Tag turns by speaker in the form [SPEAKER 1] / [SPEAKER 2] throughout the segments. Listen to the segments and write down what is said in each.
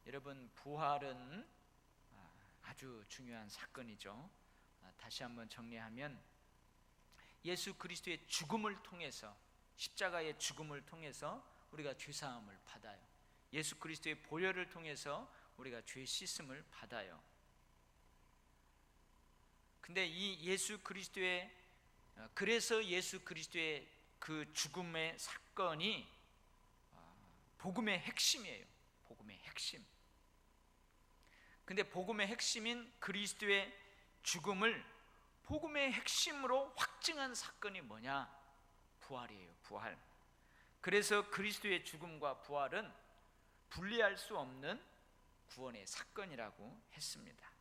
[SPEAKER 1] 여러분, 부활은 아주 중요한 사건이죠. 다시 한번 정리하면 예수 그리스도의 죽음을 통해서, 십자가의 죽음을 통해서 우리가 죄사함을 받아요. 예수 그리스도의 보혈을 통해서 우리가 죄 씻음을 받아요. 근데 이 예수 그리스도의, 그래서 예수 그리스도의 그 죽음의 사건이 복음의 핵심이에요. 복음의 핵심. 근데 복음의 핵심인 그리스도의 죽음을 복음의 핵심으로 확증한 사건이 뭐냐? 부활이에요. 부활. 그래서 그리스도의 죽음과 부활은 분리할 수 없는 구원의 사건이라고 했습니다.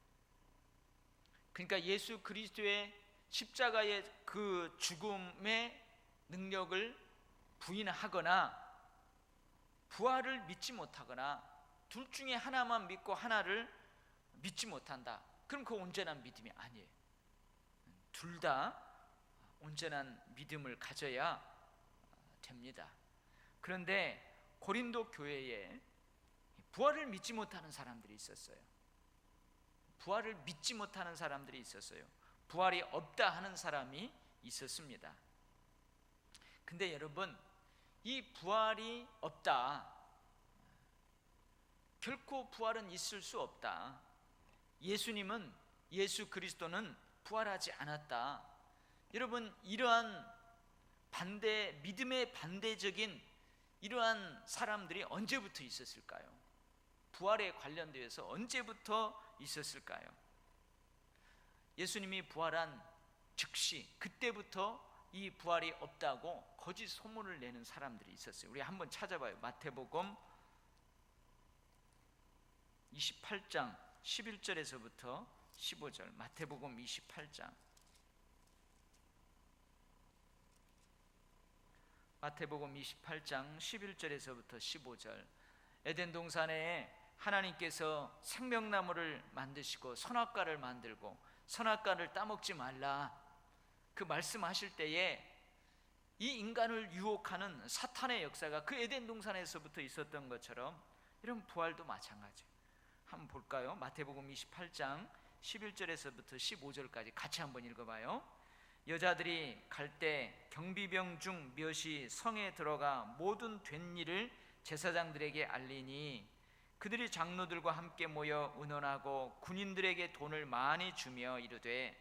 [SPEAKER 1] 그러니까 예수 그리스도의 십자가의 그 죽음의 능력을 부인하거나 부활을 믿지 못하거나 둘 중에 하나만 믿고 하나를 믿지 못한다, 그럼 그거 온전한 믿음이 아니에요. 둘 다 온전한 믿음을 가져야 됩니다. 그런데 고린도 교회에 부활을 믿지 못하는 사람들이 있었어요. 부활을 믿지 못하는 사람들이 있었어요. 부활이 없다 하는 사람이 있었습니다. 근데 여러분, 이 부활이 없다, 결코 부활은 있을 수 없다, 예수님은, 예수 그리스도는 부활하지 않았다, 여러분, 이러한 반대, 믿음의 반대적인 이러한 사람들이 언제부터 있었을까요? 부활에 관련되어서 언제부터 있었을까요? 예수님이 부활한 즉시 그때부터 이 부활이 없다고 거짓 소문을 내는 사람들이 있었어요. 우리 한번 찾아봐요. 마태복음 28장 11절에서부터 15절. 마태복음 28장. 마태복음 28장 11절에서부터 15절. 에덴 동산에 하나님께서 생명나무를 만드시고 선악과를 만들고 선악과를 따먹지 말라, 그 말씀하실 때에 이 인간을 유혹하는 사탄의 역사가 그 에덴 동산에서부터 있었던 것처럼 이런 부활도 마찬가지예요. 한번 볼까요? 마태복음 28장 11절에서부터 15절까지 같이 한번 읽어봐요. 여자들이 갈 때 경비병 중 몇이 성에 들어가 모든 된 일을 제사장들에게 알리니 그들이 장로들과 함께 모여 의논하고 군인들에게 돈을 많이 주며 이르되,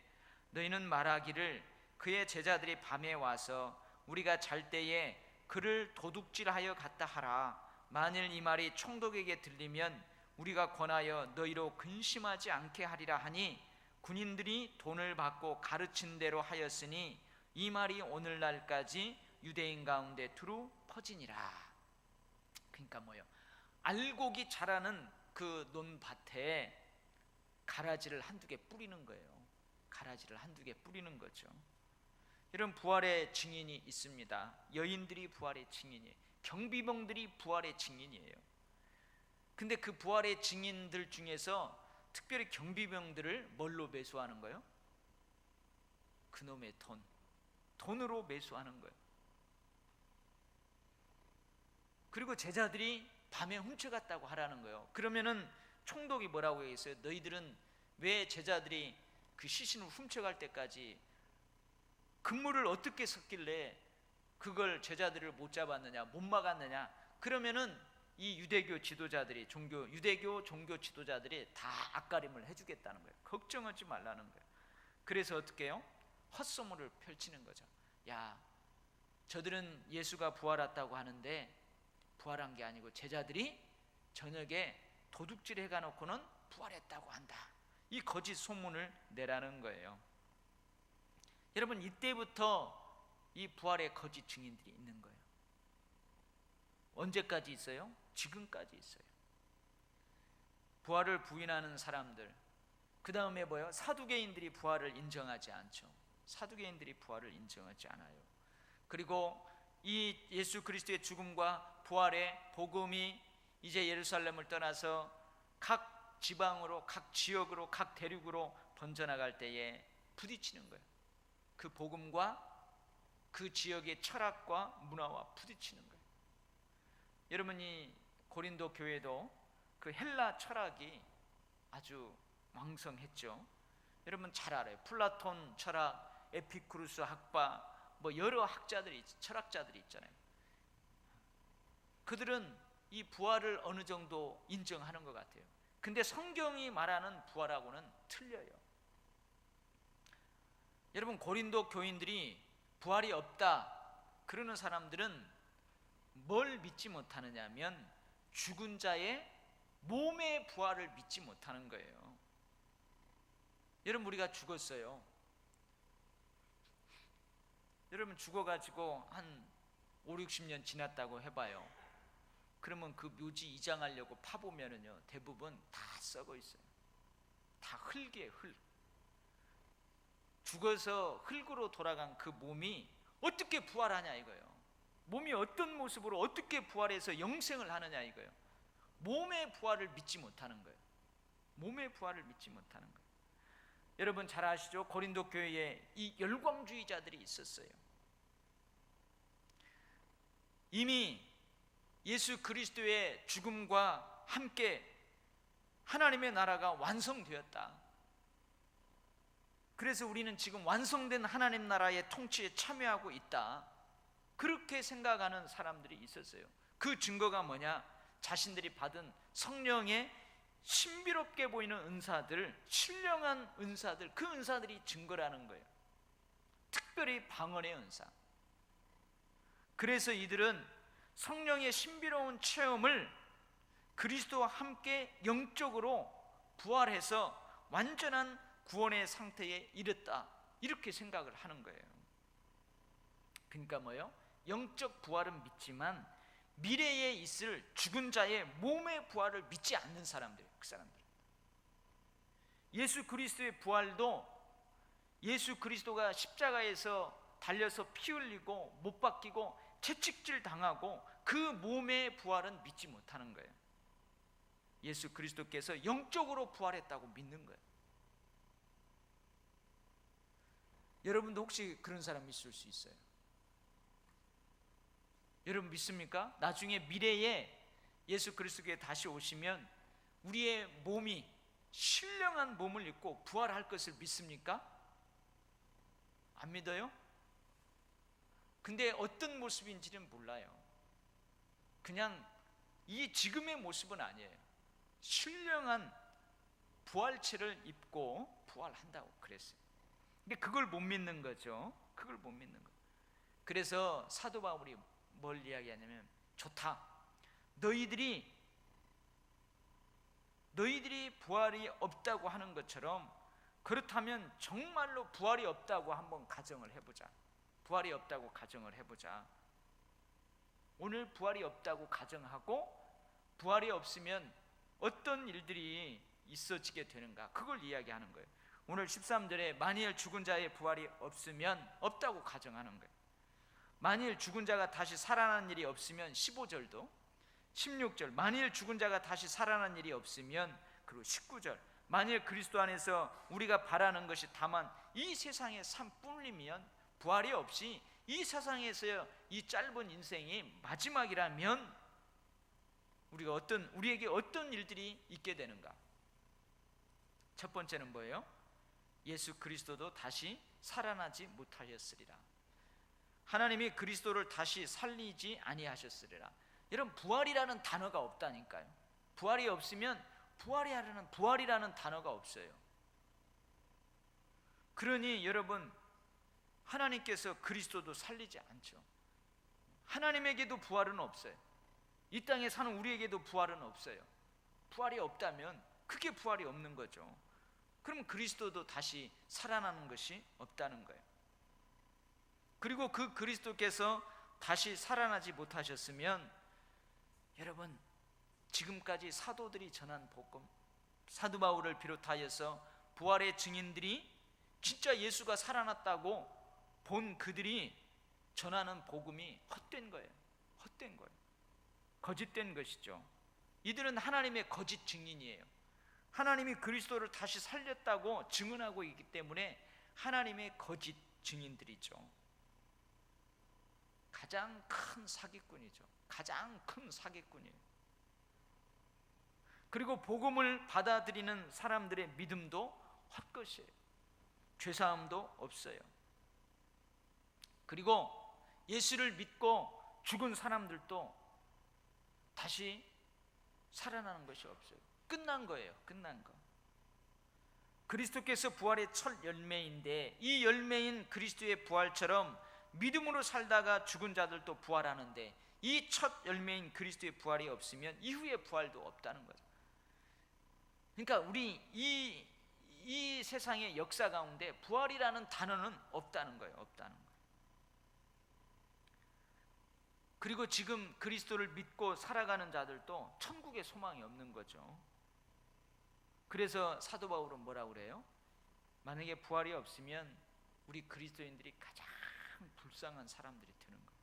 [SPEAKER 1] 너희는 말하기를 그의 제자들이 밤에 와서 우리가 잘 때에 그를 도둑질하여 갔다 하라. 만일 이 말이 총독에게 들리면 우리가 권하여 너희로 근심하지 않게 하리라 하니, 군인들이 돈을 받고 가르친 대로 하였으니 이 말이 오늘날까지 유대인 가운데 두루 퍼지니라. 그러니까 뭐예요? 알곡이 자라는 그 논밭에 가라지를 한두 개 뿌리는 거예요. 가라지를 한두 개 뿌리는 거죠. 이런 부활의 증인이 있습니다. 여인들이 부활의 증인이에요. 경비병들이 부활의 증인이에요. 근데 그 부활의 증인들 중에서 특별히 경비병들을 뭘로 매수하는 거예요? 그놈의 돈으로 매수하는 거예요. 그리고 제자들이 밤에 훔쳐갔다고 하라는 거예요. 그러면은 총독이 뭐라고 얘기했어요? 너희들은 왜 제자들이 그 시신을 훔쳐갈 때까지 그물을 어떻게 섰길래 그걸 제자들을 못 잡았느냐, 못 막았느냐? 그러면은 이 유대교 지도자들이, 유대교 종교 지도자들이 다 앞가림을 해주겠다는 거예요. 걱정하지 말라는 거예요. 그래서 어떻게 해요? 헛소문을 펼치는 거죠. 야, 저들은 예수가 부활했다고 하는데 부활한 게 아니고 제자들이 저녁에 도둑질 해가놓고는 부활했다고 한다, 이 거짓 소문을 내라는 거예요. 여러분, 이때부터 이 부활의 거짓 증인들이 있는 거예요. 언제까지 있어요? 지금까지 있어요. 부활을 부인하는 사람들, 그 다음에 뭐예요? 사두개인들이 부활을 인정하지 않죠. 사두개인들이 부활을 인정하지 않아요. 그리고 이 예수 그리스도의 죽음과 부활의 복음이 이제 예루살렘을 떠나서 각 지방으로, 각 지역으로, 각 대륙으로 번져나갈 때에 부딪히는 거예요. 그 복음과 그 지역의 철학과 문화와 부딪히는 거예요. 여러분이 고린도 교회도 그 헬라 철학이 아주 왕성했죠. 여러분 잘 알아요. 플라톤 철학, 에피쿠루스 학파, 뭐 여러 학자들이, 철학자들이 있잖아요. 그들은 이 부활을 어느 정도 인정하는 것 같아요. 근데 성경이 말하는 부활하고는 틀려요. 여러분 고린도 교인들이 부활이 없다 그러는 사람들은 뭘 믿지 못하느냐 하면 죽은 자의 몸의 부활을 믿지 못하는 거예요. 여러분 우리가 죽었어요. 여러분 죽어가지고 한 5, 60년 지났다고 해봐요. 그러면 그 묘지 이장하려고 파보면은요 대부분 다 썩어 있어요. 다 흙이에요. 흙. 죽어서 흙으로 돌아간 그 몸이 어떻게 부활하냐 이거예요. 몸이 어떤 모습으로 어떻게 부활해서 영생을 하느냐 이거예요. 몸의 부활을 믿지 못하는 거예요. 몸의 부활을 믿지 못하는 거예요. 여러분 잘 아시죠? 고린도 교회에 이 열광주의자들이 있었어요. 이미 예수 그리스도의 죽음과 함께 하나님의 나라가 완성되었다. 그래서 우리는 지금 완성된 하나님 나라의 통치에 참여하고 있다. 그렇게 생각하는 사람들이 있었어요. 그 증거가 뭐냐? 자신들이 받은 성령의 신비롭게 보이는 은사들, 신령한 은사들, 그 은사들이 증거라는 거예요. 특별히 방언의 은사. 그래서 이들은 성령의 신비로운 체험을 그리스도와 함께 영적으로 부활해서 완전한 구원의 상태에 이르렀다, 이렇게 생각을 하는 거예요. 그러니까 뭐예요? 영적 부활은 믿지만 미래에 있을 죽은 자의 몸의 부활을 믿지 않는 사람들, 그 사람들. 예수 그리스도의 부활도 예수 그리스도가 십자가에서 달려서 피 흘리고 못 박히고 채찍질 당하고 그 몸의 부활은 믿지 못하는 거예요. 예수 그리스도께서 영적으로 부활했다고 믿는 거예요. 여러분도 혹시 그런 사람 있을 수 있어요? 여러분 믿습니까? 나중에 미래에 예수 그리스도께 다시 오시면 우리의 몸이 신령한 몸을 입고 부활할 것을 믿습니까? 안 믿어요? 근데 어떤 모습인지는 몰라요. 그냥 이 지금의 모습은 아니에요. 신령한 부활체를 입고 부활한다고 그랬어요. 근데 그걸 못 믿는 거죠. 그걸 못 믿는 거. 그래서 사도 바울이 뭘 이야기하냐면, 좋다. 너희들이 부활이 없다고 하는 것처럼, 그렇다면 정말로 부활이 없다고 한번 가정을 해보자. 부활이 없다고 가정을 해보자. 오늘 부활이 없다고 가정하고 부활이 없으면 어떤 일들이 있어지게 되는가, 그걸 이야기하는 거예요. 오늘 13절에 만일 죽은 자의 부활이 없으면, 없다고 가정하는 거예요. 만일 죽은 자가 다시 살아나는 일이 없으면 15절도, 16절 만일 죽은 자가 다시 살아나는 일이 없으면, 그리고 19절 만일 그리스도 안에서 우리가 바라는 것이 다만 이 세상의 삶뿐이면, 부활이 없이 이 세상에서 이 짧은 인생이 마지막이라면 우리에게 어떤 일들이 있게 되는가? 첫 번째는 뭐예요? 예수 그리스도도 다시 살아나지 못하셨으리라. 하나님이 그리스도를 다시 살리지 아니하셨으리라. 여러분 부활이라는 단어가 없다니까요. 부활이 없으면 부활이라는 단어가 없어요. 그러니 여러분, 하나님께서 그리스도도 살리지 않죠. 하나님에게도 부활은 없어요. 이 땅에 사는 우리에게도 부활은 없어요. 부활이 없다면 그게 부활이 없는 거죠. 그럼 그리스도도 다시 살아나는 것이 없다는 거예요. 그리고 그 그리스도께서 다시 살아나지 못하셨으면, 여러분 지금까지 사도들이 전한 복음, 사도 바울을 비롯하여서 부활의 증인들이 진짜 예수가 살아났다고 본 그들이 전하는 복음이 헛된 거예요. 헛된 거예요. 거짓된 것이죠. 이들은 하나님의 거짓 증인이에요. 하나님이 그리스도를 다시 살렸다고 증언하고 있기 때문에 하나님의 거짓 증인들이죠. 가장 큰 사기꾼이죠. 가장 큰 사기꾼이에요. 그리고 복음을 받아들이는 사람들의 믿음도 헛것이에요. 죄사함도 없어요. 그리고 예수를 믿고 죽은 사람들도 다시 살아나는 것이 없어요. 끝난 거예요. 끝난 거. 그리스도께서 부활의 첫 열매인데, 이 열매인 그리스도의 부활처럼 믿음으로 살다가 죽은 자들도 부활하는데, 이 첫 열매인 그리스도의 부활이 없으면 이후의 부활도 없다는 거죠. 그러니까 우리 이 세상의 역사 가운데 부활이라는 단어는 없다는 거예요. 없다는 거예요. 그리고 지금 그리스도를 믿고 살아가는 자들도 천국의 소망이 없는 거죠. 그래서 사도 바울은 뭐라고 그래요? 만약에 부활이 없으면 우리 그리스도인들이 가장 불쌍한 사람들이 되는 거예요.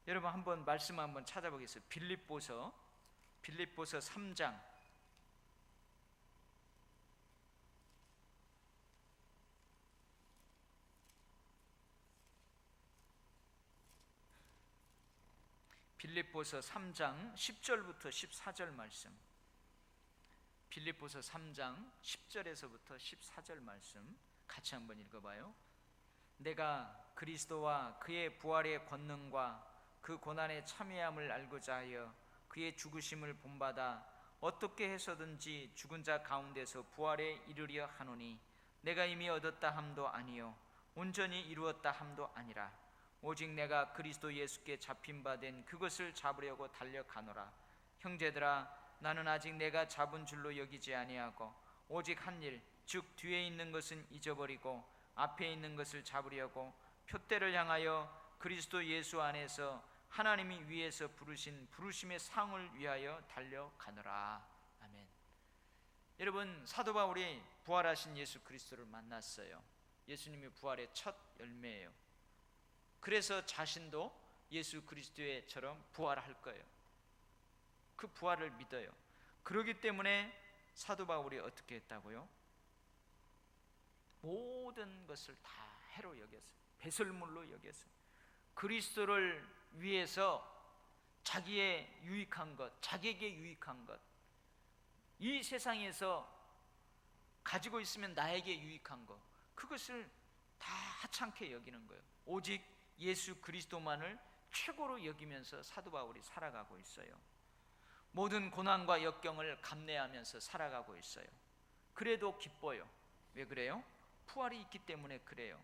[SPEAKER 1] 여러분 한번 말씀 한번 찾아보겠어요. 빌립보서 3장 10절부터 14절 말씀. 빌립보서 3장 10절에서부터 14절 말씀 같이 한번 읽어봐요. 내가 그리스도와 그의 부활의 권능과 그 고난의 참여함을 알고자 하여 그의 죽으심을 본받아 어떻게 해서든지 죽은 자 가운데서 부활에 이르려 하노니, 내가 이미 얻었다 함도 아니요 온전히 이루었다 함도 아니라 오직 내가 그리스도 예수께 잡힌 바 된 그것을 잡으려고 달려가노라. 형제들아, 나는 아직 내가 잡은 줄로 여기지 아니하고 오직 한 일, 즉 뒤에 있는 것은 잊어버리고 앞에 있는 것을 잡으려고 표대를 향하여 그리스도 예수 안에서 하나님이 위에서 부르신 부르심의 상을 위하여 달려가노라. 아멘. 여러분, 사도 바울이 부활하신 예수 그리스도를 만났어요. 예수님이 부활의 첫 열매예요. 그래서 자신도 예수 그리스도처럼 부활할 거예요. 그 부활을 믿어요. 그렇기 때문에 사도 바울이 어떻게 했다고요? 모든 것을 다 해로 여겼어요. 배설물로 여겼어요. 그리스도를 위해서 자기의 유익한 것, 자기에게 유익한 것, 이 세상에서 가지고 있으면 나에게 유익한 것, 그것을 다 하찮게 여기는 거예요. 오직 예수 그리스도만을 최고로 여기면서 사도 바울이 살아가고 있어요. 모든 고난과 역경을 감내하면서 살아가고 있어요. 그래도 기뻐요. 왜 그래요? 부활이 있기 때문에 그래요.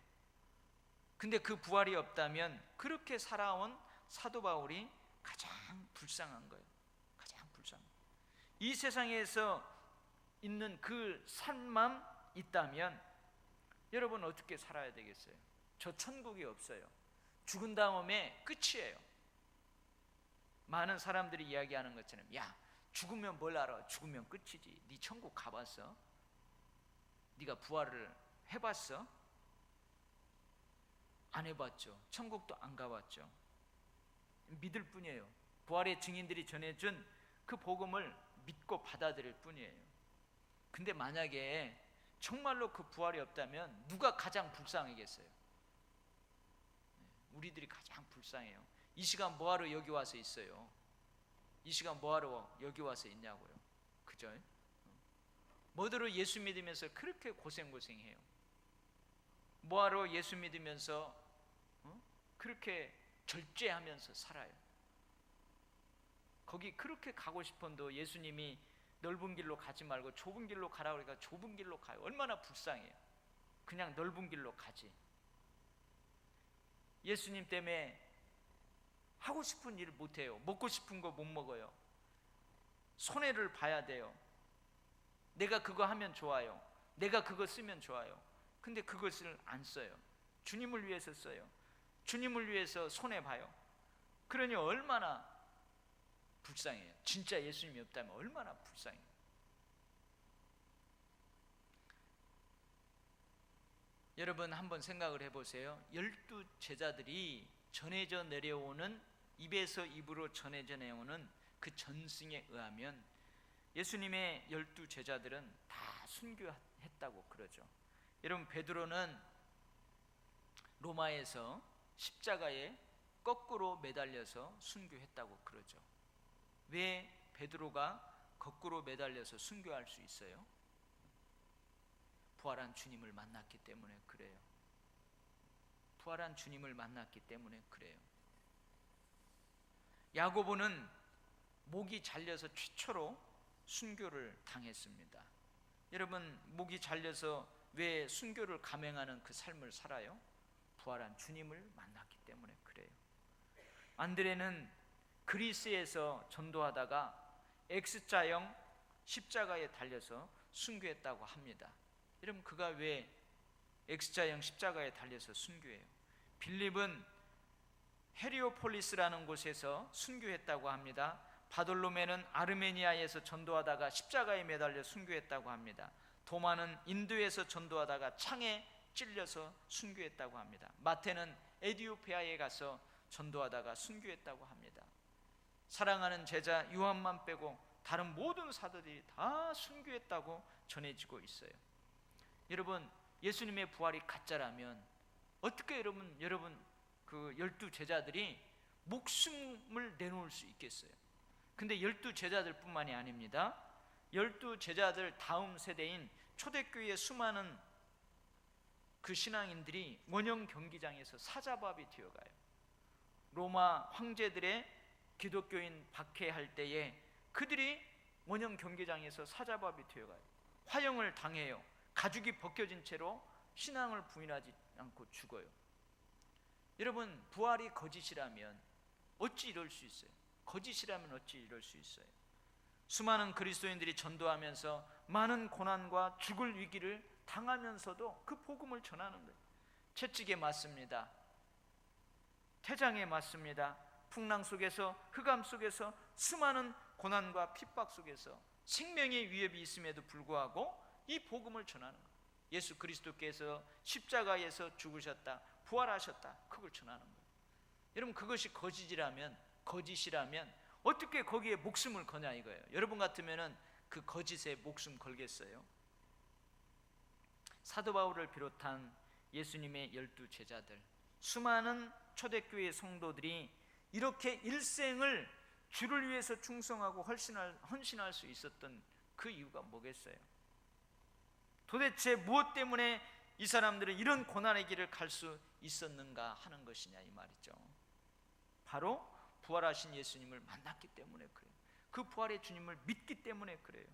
[SPEAKER 1] 근데 그 부활이 없다면 그렇게 살아온 사도 바울이 가장 불쌍한 거예요. 가장 불쌍한 거예요. 이 세상에서 있는 그 삶만 있다면 여러분 어떻게 살아야 되겠어요? 저 천국이 없어요. 죽은 다음에 끝이에요. 많은 사람들이 이야기하는 것처럼, 야, 죽으면 뭘 알아? 죽으면 끝이지. 네 천국 가봤어? 네가 부활을 해봤어? 안 해봤죠. 천국도 안 가봤죠. 믿을 뿐이에요. 부활의 증인들이 전해준 그 복음을 믿고 받아들일 뿐이에요. 근데 만약에 정말로 그 부활이 없다면 누가 가장 불쌍하겠어요? 우리들이 가장 불쌍해요. 이 시간 뭐하러 여기 와서 있어요? 이 시간 뭐하러 여기 와서 있냐고요? 그죠? 뭐하러 예수 믿으면서 그렇게 고생해요? 뭐하러 예수 믿으면서 그렇게 절제하면서 살아요? 거기 그렇게 가고 싶어도 예수님이 넓은 길로 가지 말고 좁은 길로 가라 그러니까 좁은 길로 가요. 얼마나 불쌍해요. 그냥 넓은 길로 가지. 예수님 때문에 하고 싶은 일을 못해요. 먹고 싶은 거 못 먹어요. 손해를 봐야 돼요. 내가 그거 하면 좋아요. 내가 그거 쓰면 좋아요. 근데 그것을 안 써요. 주님을 위해서 써요. 주님을 위해서 손해봐요. 그러니 얼마나 불쌍해요. 진짜 예수님이 없다면 얼마나 불쌍해요. 여러분 한번 생각을 해보세요. 12 제자들이 전해져 내려오는, 입에서 입으로 전해져 내려오는 그 전승에 의하면 예수님의 12 제자들은 다 순교했다고 그러죠. 여러분 베드로는 로마에서 십자가에 거꾸로 매달려서 순교했다고 그러죠. 왜 베드로가 거꾸로 매달려서 순교할 수 있어요? 부활한 주님을 만났기 때문에 그래요. 부활한 주님을 만났기 때문에 그래요. 야고보는 목이 잘려서 최초로 순교를 당했습니다. 여러분, 목이 잘려서 왜 순교를 감행하는 그 삶을 살아요? 부활한 주님을 만났기 때문에 그래요. 안드레는 그리스에서 전도하다가 X자형 십자가에 달려서 순교했다고 합니다. 여러분, 그가 왜 X자형 십자가에 달려서 순교해요? 빌립은 헤리오폴리스라는 곳에서 순교했다고 합니다. 바돌로메는 아르메니아에서 전도하다가 십자가에 매달려 순교했다고 합니다. 도마는 인도에서 전도하다가 창에 찔려서 순교했다고 합니다. 마태는 에디오피아에 가서 전도하다가 순교했다고 합니다. 사랑하는 제자 요한만 빼고 다른 모든 사도들이 다 순교했다고 전해지고 있어요. 여러분, 예수님의 부활이 가짜라면 어떻게 여러분 그 12 제자들이 목숨을 내놓을 수 있겠어요? 근데 12 제자들뿐만이 아닙니다. 12 제자들 다음 세대인 초대교회의 수많은 그 신앙인들이 원형 경기장에서 사자밥이 되어가요. 로마 황제들의 기독교인 박해할 때에 그들이 원형 경기장에서 사자밥이 되어가요. 화형을 당해요. 가죽이 벗겨진 채로 신앙을 부인하지 않고 죽어요. 여러분, 부활이 거짓이라면 어찌 이럴 수 있어요? 거짓이라면 어찌 이럴 수 있어요? 수많은 그리스도인들이 전도하면서 많은 고난과 죽을 위기를 당하면서도 그 복음을 전하는 거예요. 채찍에 맞습니다. 태장에 맞습니다. 풍랑 속에서, 흑암 속에서, 수많은 고난과 핍박 속에서 생명의 위협이 있음에도 불구하고 이 복음을 전하는 거예요. 예수 그리스도께서 십자가에서 죽으셨다, 부활하셨다, 그걸 전하는 거예요. 여러분, 그것이 거짓이라면 어떻게 거기에 목숨을 거냐 이거예요. 여러분 같으면은 그 거짓에 목숨 걸겠어요? 사도 바울을 비롯한 예수님의 12 제자들, 수많은 초대교회 성도들이 이렇게 일생을 주를 위해서 충성하고 헌신할 수 있었던 그 이유가 뭐겠어요? 도대체 무엇 때문에 이 사람들은 이런 고난의 길을 갈 수 있었는가 하는 것이냐 이 말이죠. 바로 부활하신 예수님을 만났기 때문에 그래요. 그 부활의 주님을 믿기 때문에 그래요.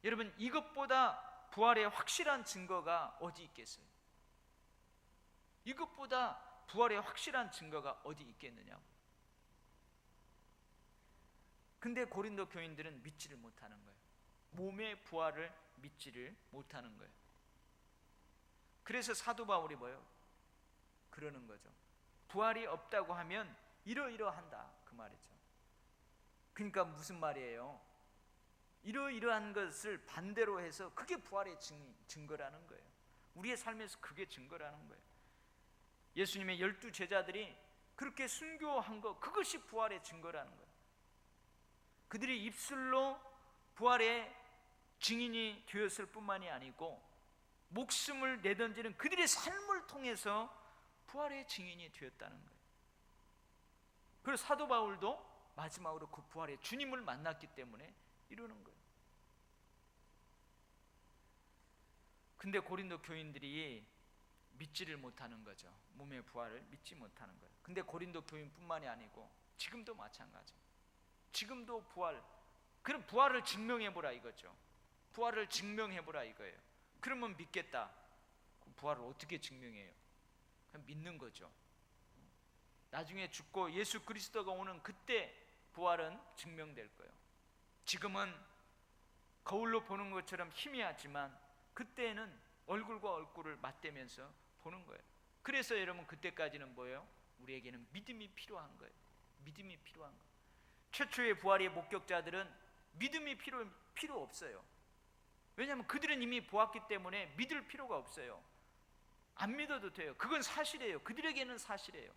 [SPEAKER 1] 여러분, 이것보다 부활의 확실한 증거가 어디 있겠어요? 이것보다 부활의 확실한 증거가 어디 있겠느냐고. 근데 고린도 교인들은 믿지를 못하는 거예요. 몸의 부활을 믿지를 못하는 거예요. 그래서 사도 바울이 뭐예요? 그러는 거죠. 부활이 없다고 하면 이러이러한다 그 말이죠. 그러니까 무슨 말이에요? 이러이러한 것을 반대로 해서 그게 부활의 증거라는 거예요. 우리의 삶에서 그게 증거라는 거예요. 예수님의 12 제자들이 그렇게 순교한 것, 그것이 부활의 증거라는 거예요. 그들이 입술로 부활의 증인이 되었을 뿐만이 아니고 목숨을 내던지는 그들의 삶을 통해서 부활의 증인이 되었다는 거예요. 그래서 사도 바울도 마지막으로 그 부활의 주님을 만났기 때문에 이러는 거예요. 근데 고린도 교인들이 믿지를 못하는 거죠. 몸의 부활을 믿지 못하는 거예요. 근데 고린도 교인뿐만이 아니고 지금도 마찬가지. 지금도 그럼 부활을 증명해보라 이거죠. 부활을 증명해보라 이거예요. 그러면 믿겠다. 그럼 부활을 어떻게 증명해요? 그냥 믿는 거죠. 나중에 죽고 예수 그리스도가 오는 그때 부활은 증명될 거예요. 지금은 거울로 보는 것처럼 희미하지만 그때는 얼굴과 얼굴을 맞대면서 보는 거예요. 그래서 여러분, 그때까지는 뭐예요? 우리에게는 믿음이 필요한 거예요. 믿음이 필요한 거예요. 최초의 부활의 목격자들은 믿음이 필요 없어요. 왜냐하면 그들은 이미 보았기 때문에 믿을 필요가 없어요. 안 믿어도 돼요. 그건 사실이에요. 그들에게는 사실이에요.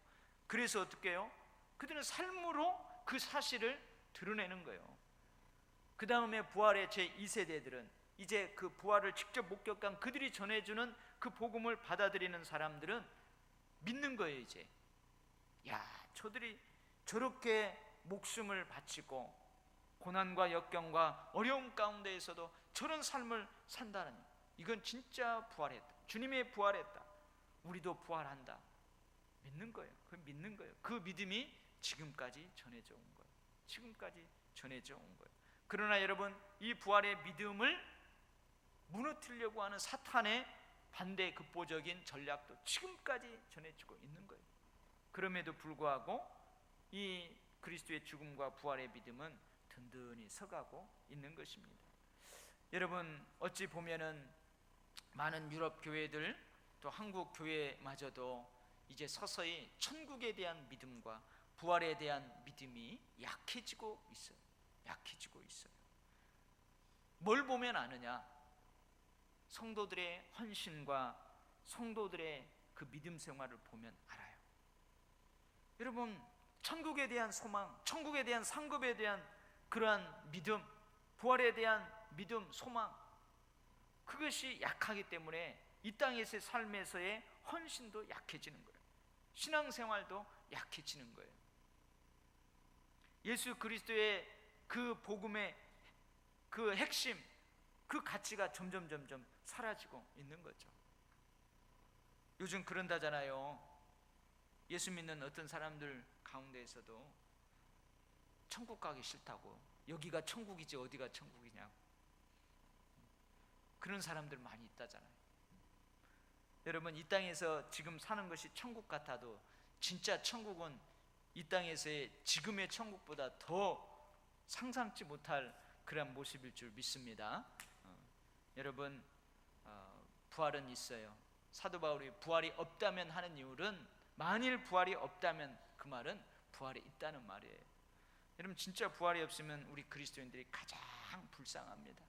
[SPEAKER 1] 그래서 어떻게 해요? 그들은 삶으로 그 사실을 드러내는 거예요. 그 다음에 부활의 제2세대들은 이제 그 부활을 직접 목격한 그들이 전해주는 그 복음을 받아들이는 사람들은 믿는 거예요. 이제 저들이 저렇게 목숨을 바치고 고난과 역경과 어려움 가운데에서도 저런 삶을 산다는, 이건 진짜 부활했다. 주님의 부활했다. 우리도 부활한다. 믿는 거예요. 그 믿는 거예요. 그 믿음이 지금까지 전해져 온 거예요. 지금까지 전해져 온 거예요. 그러나 여러분, 이 부활의 믿음을 무너뜨리려고 하는 사탄의 반대 극보적인 전략도 지금까지 전해지고 있는 거예요. 그럼에도 불구하고 이 그리스도의 죽음과 부활의 믿음은 든든히 서가고 있는 것입니다. 여러분, 어찌 보면은 많은 유럽 교회들, 또 한국 교회마저도 이제 서서히 천국에 대한 믿음과 부활에 대한 믿음이 약해지고 있어요. 약해지고 있어요. 뭘 보면 아느냐? 성도들의 헌신과 성도들의 그 믿음 생활을 보면 알아요. 여러분, 천국에 대한 소망, 천국에 대한 상급에 대한 그러한 믿음, 부활에 대한 믿음, 소망, 그것이 약하기 때문에 이 땅에서의 삶에서의 헌신도 약해지는 거예요. 신앙생활도 약해지는 거예요. 예수 그리스도의 그 복음의 그 핵심, 그 가치가 점점 사라지고 있는 거죠. 요즘 그런다잖아요. 예수 믿는 어떤 사람들 가운데에서도 천국 가기 싫다고, 여기가 천국이지 어디가 천국이냐고, 그런 사람들 많이 있다잖아요. 여러분, 이 땅에서 지금 사는 것이 천국 같아도 진짜 천국은 이 땅에서의 지금의 천국보다 더 상상치 못할 그런 모습일 줄 믿습니다. 여러분, 부활은 있어요. 사도 바울이 부활이 없다면 하는 이유는, 만일 부활이 없다면 그 말은 부활이 있다는 말이에요. 여러분, 진짜 부활이 없으면 우리 그리스도인들이 가장 불쌍합니다.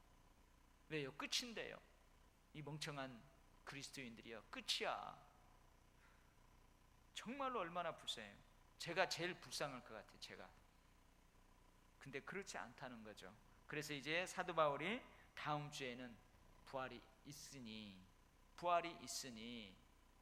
[SPEAKER 1] 왜요? 끝인데요. 이 멍청한 그리스도인들이요, 끝이야. 정말로 얼마나 불쌍해요. 제가 제일 불쌍할 것 같아요, 제가. 근데 그렇지 않다는 거죠. 그래서 이제 사도 바울이 다음 주에는 부활이 있으니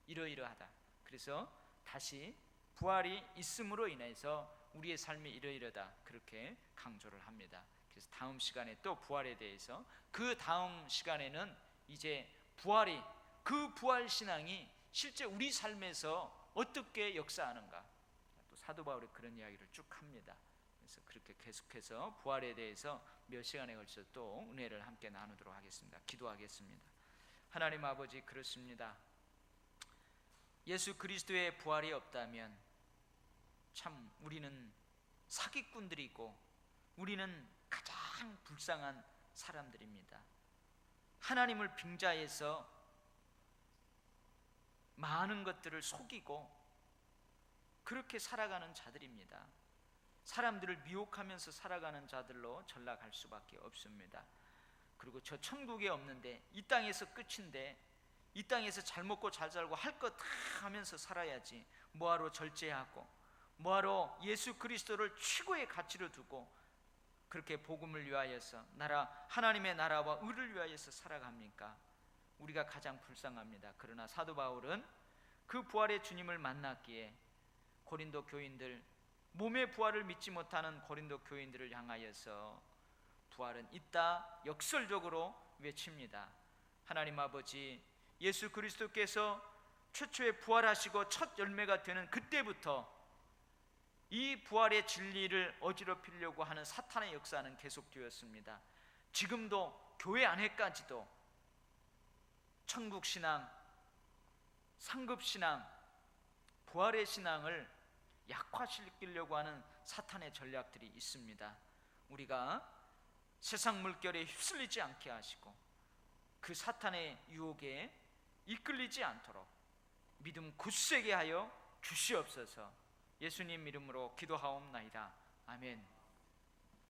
[SPEAKER 1] 이러이러하다. 그래서 다시 부활이 있음으로 인해서 우리의 삶이 이러이러다, 그렇게 강조를 합니다. 그래서 다음 시간에 또 부활에 대해서, 그 다음 시간에는 이제 부활이, 그 부활 신앙이 실제 우리 삶에서 어떻게 역사하는가, 또 사도 바울이 그런 이야기를 쭉 합니다. 그래서 그렇게 계속해서 부활에 대해서 몇 시간에 걸쳐 또 은혜를 함께 나누도록 하겠습니다. 기도하겠습니다. 하나님 아버지, 그렇습니다. 예수 그리스도의 부활이 없다면 참 우리는 사기꾼들이고 우리는 가장 불쌍한 사람들입니다. 하나님을 빙자해서 많은 것들을 속이고 그렇게 살아가는 자들입니다. 사람들을 미혹하면서 살아가는 자들로 전락할 수밖에 없습니다. 그리고 저 천국에 없는데, 이 땅에서 끝인데, 이 땅에서 잘 먹고 잘 살고 할 것 다 하면서 살아야지, 뭐하러 절제하고 뭐하러 예수 그리스도를 최고의 가치로 두고 그렇게 복음을 위하여서, 하나님의 나라와 의를 위하여서 살아갑니까? 우리가 가장 불쌍합니다. 그러나 사도 바울은 그 부활의 주님을 만났기에 고린도 교인들, 몸의 부활을 믿지 못하는 고린도 교인들을 향하여서 부활은 있다 역설적으로 외칩니다. 하나님 아버지, 예수 그리스도께서 최초의 부활하시고 첫 열매가 되는 그때부터 이 부활의 진리를 어지럽히려고 하는 사탄의 역사는 계속되었습니다. 지금도 교회 안에까지도 천국신앙, 상급신앙, 부활의 신앙을 약화시키려고 하는 사탄의 전략들이 있습니다. 우리가 세상 물결에 휩쓸리지 않게 하시고 그 사탄의 유혹에 이끌리지 않도록 믿음 굳세게 하여 주시옵소서. 예수님 이름으로 기도하옵나이다. 아멘.